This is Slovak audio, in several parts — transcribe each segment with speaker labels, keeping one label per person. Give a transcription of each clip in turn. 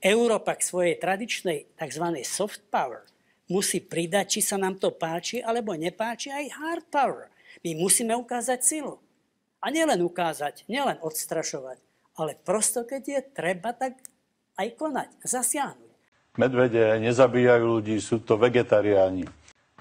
Speaker 1: Európa k svojej tradičnej tzv. Soft power musí pridať, či sa nám to páči alebo nepáči, aj hard power. My musíme ukázať silu. A nielen ukázať, nielen odstrašovať, ale prosto, keď je treba, tak aj konať, zasiahnuť.
Speaker 2: Medvede nezabíjajú ľudí, sú to vegetariáni.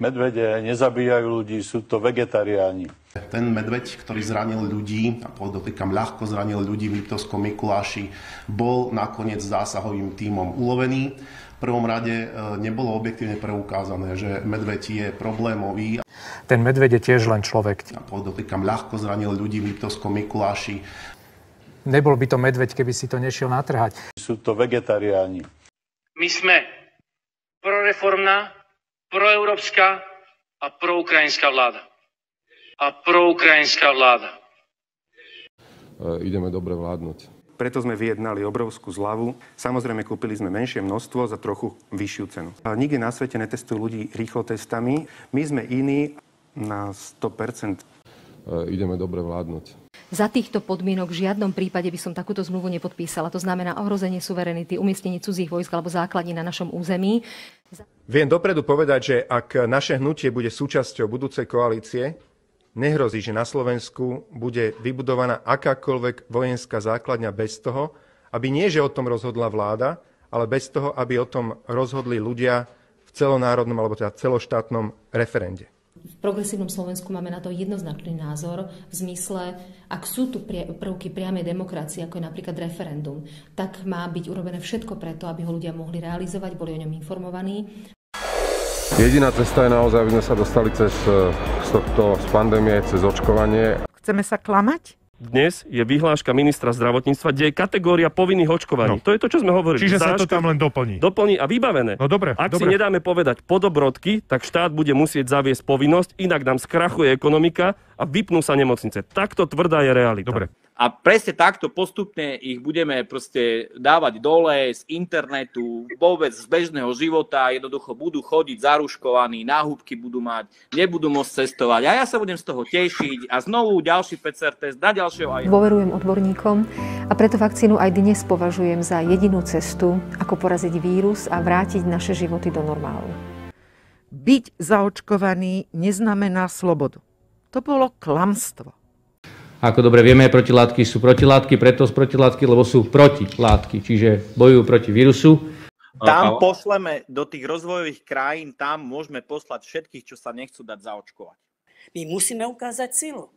Speaker 2: Medvede nezabíjajú ľudí, sú to vegetariáni.
Speaker 3: Ten medveď, ktorý zranil ľudí, a podotýkam ľahko zranil ľudí v Liptovskom Mikuláši, bol nakoniec zásahovým tímom ulovený. V prvom rade nebolo objektívne preukázané, že medveď je problémový.
Speaker 4: Ten medveď je tiež len človek.
Speaker 3: A podotýkam ľahko zranil ľudí v Liptovskom Mikuláši.
Speaker 4: Nebol by to medveď, keby si to nešiel natrhať.
Speaker 2: Sú to vegetariáni.
Speaker 5: My sme proreformná, proeurópska a proukrajinská vláda.
Speaker 6: Ideme dobre vládnuť.
Speaker 7: Preto sme vyjednali obrovskú zľavu. Samozrejme, kúpili sme menšie množstvo za trochu vyššiu cenu. Nikde na svete netestujú ľudí rýchlotestami. My sme iní na 100%.
Speaker 6: Ideme dobre vládnuť.
Speaker 8: Za týchto podmienok v žiadnom prípade by som takúto zmluvu nepodpísala. To znamená ohrozenie suverenity, umiestnenie cudzích vojsk alebo základní na našom území.
Speaker 9: Viem dopredu povedať, že ak naše hnutie bude súčasťou budúcej koalície, nehrozí, že na Slovensku bude vybudovaná akákoľvek vojenská základňa bez toho, aby nie, že o tom rozhodla vláda, ale bez toho, aby o tom rozhodli ľudia v celonárodnom alebo teda celoštátnom referende.
Speaker 8: V progresívnom Slovensku máme na to jednoznačný názor v zmysle, ak sú tu prvky priamej demokracie, ako je napríklad referendum, tak má byť urobené všetko preto, aby ho ľudia mohli realizovať, boli o ňom informovaní.
Speaker 6: Jediná cesta je naozaj, aby sme sa dostali z pandémie, cez očkovanie.
Speaker 10: Chceme sa klamať?
Speaker 11: Dnes je vyhláška ministra zdravotníctva, kde je kategória povinných očkovaní. No. To je to, čo sme hovorili.
Speaker 12: Čiže sa to tam len doplní.
Speaker 11: Doplní a vybavené.
Speaker 12: No dobre.
Speaker 11: Ak si nedáme povedať podobrodky, tak štát bude musieť zaviesť povinnosť, inak nám skrachuje ekonomika a vypnú sa nemocnice. Takto tvrdá je realita.
Speaker 12: Dobre.
Speaker 13: A presne takto postupne ich budeme proste dávať dole z internetu, vôbec z bežného života, jednoducho budú chodiť zaruškovaní, náhubky budú mať, nebudú môcť cestovať. A ja sa budem z toho tešiť a znovu ďalší PCR test na ďalšieho aj.
Speaker 8: Dôverujem odborníkom a preto vakcínu aj dnes považujem za jedinú cestu, ako poraziť vírus a vrátiť naše životy do normálu.
Speaker 10: Byť zaočkovaný neznamená slobodu. To bolo klamstvo.
Speaker 14: Ako dobre vieme, protilátky sú protilátky, preto sú protilátky, lebo sú protilátky, čiže bojujú proti vírusu.
Speaker 13: Tam pošleme do tých rozvojových krajín, tam môžeme poslať všetkých, čo sa nechcú dať zaočkovať.
Speaker 1: My musíme ukázať silu.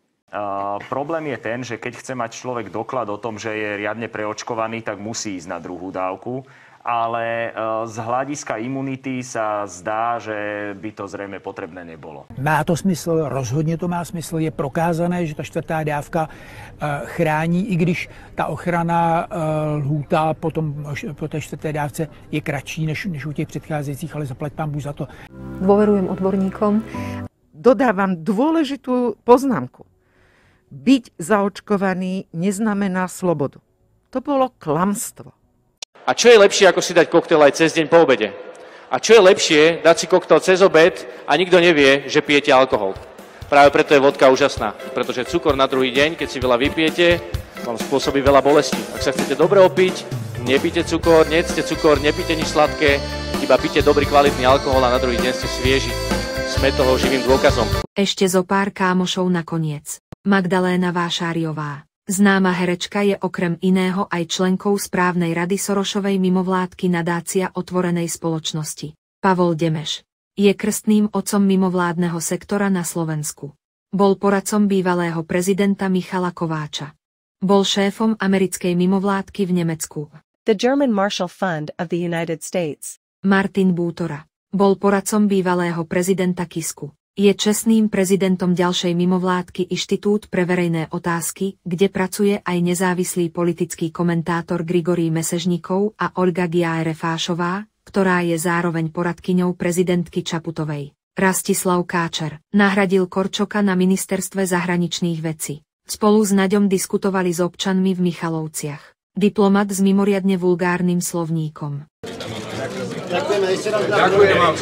Speaker 15: Problém je ten, že keď chce mať človek doklad o tom, že je riadne preočkovaný, tak musí ísť na druhú dávku. Ale z hľadiska imunity sa zdá, že by to zrejme potrebné nebolo.
Speaker 16: Má to smysl, rozhodně to má smysl, je prokázané, že ta čtvrtá dávka chrání, i když ta ochrana lhůta po té čtvrté dávce je kratší než u těch předcházejících, ale zaplať pán Bůh za to.
Speaker 8: Dôverujem odborníkom.
Speaker 10: Dodávam dôležitú poznámku. Byť zaočkovaný neznamená slobodu. To bolo klamstvo.
Speaker 5: A čo je lepšie, ako si dať koktail aj cez deň po obede? A čo je lepšie, dať si koktail cez obed a nikto nevie, že pijete alkohol? Práve preto je vodka úžasná, pretože cukor na druhý deň, keď si veľa vypijete, vám spôsobí veľa bolestí. Ak sa chcete dobre opiť, nepijte cukor, nejedzte cukor, nepijte nič sladké, iba pijte dobrý kvalitný alkohol a na druhý deň ste svieži. Sme toho živým dôkazom.
Speaker 17: Ešte zo pár kámošov nakoniec. Magdaléna Vášáriová. Známa herečka je okrem iného aj členkou správnej rady Sorošovej mimovládky Nadácia otvorenej spoločnosti. Pavol Demeš je krstným otcom mimovládneho sektora na Slovensku. Bol poradcom bývalého prezidenta Michala Kováča. Bol šéfom americkej mimovládky v Nemecku.
Speaker 18: The German Marshall Fund of the United States.
Speaker 17: Martin Bútora bol poradcom bývalého prezidenta Kisku. Je čestným prezidentom ďalšej mimovládky Inštitút pre verejné otázky, kde pracuje aj nezávislý politický komentátor Grigorí Mesežníkov a Olga Giaerefášová, ktorá je zároveň poradkyňou prezidentky Čaputovej. Rastislav Káčer nahradil Korčoka na ministerstve zahraničných vecí. Spolu s Naďom diskutovali s občanmi v Michalovciach. Diplomat s mimoriadne vulgárnym slovníkom.
Speaker 19: Ďakujeme ešte raz. Ďakujem vám.